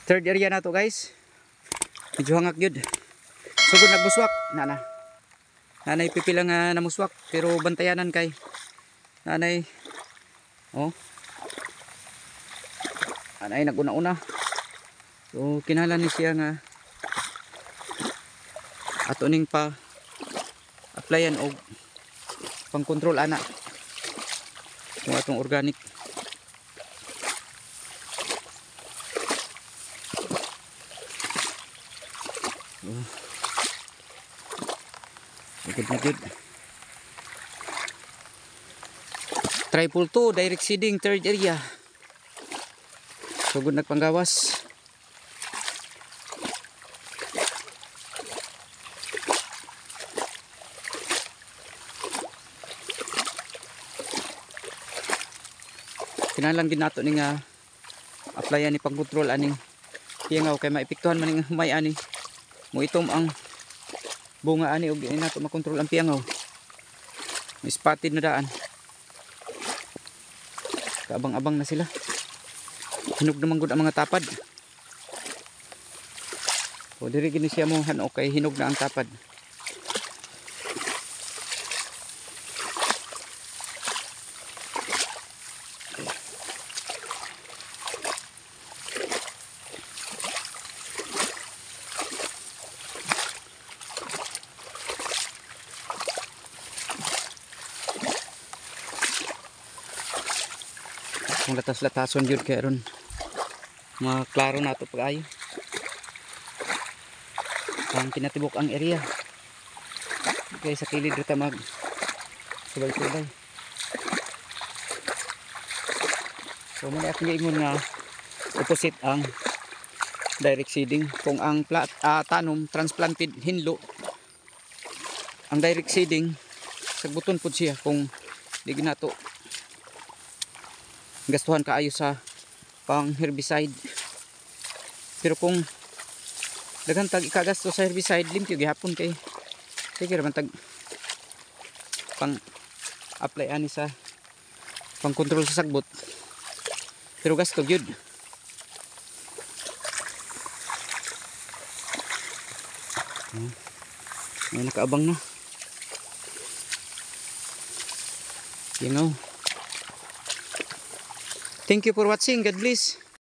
Third area na to guys. Medyo hangak yun. Sugod nagbuswak. Nanay pipila nga namuswak. Pero bantayanan kay nanay. Oh. Nanay naguna-una. So kinahanglan ni siya nga ato ning pa applyan og pang control ana. Kung atong organic. Good na good. Triple 2 direct seeding third area. So good nagpanggawas. Kinahanglan gid nato ning applyan ni pang-control aning piyangaw kay maepektuhan man ning humay ani. Mo itom ang bunga ani og ini nato makontrol ang piyangaw. May spotted na daan. Kaabang-abang na sila. Hinog naman gud ang mga tapad. O diri gini siya mo han okay hinog na ang tapad. Kung latas-latason yun kaya ron maklaro na ito pag-ayo ang kinatibok ang area okay sa kilid rita mag subay-subay. So muna akong ingon nga opposite ang direct seeding. Kung ang tanom transplanted hinlo, ang direct seeding sagbuton po siya kung di ginato gastuhan kaayo sa pang herbicide. Pero kung daghan tag ikagasto sa herbicide limpyo gihapon kay sige ra man tag pang apply ani sa pang control sa sagbot. Pero gasto gyud. May nakaabang na. You know. Thank you for watching. God bless.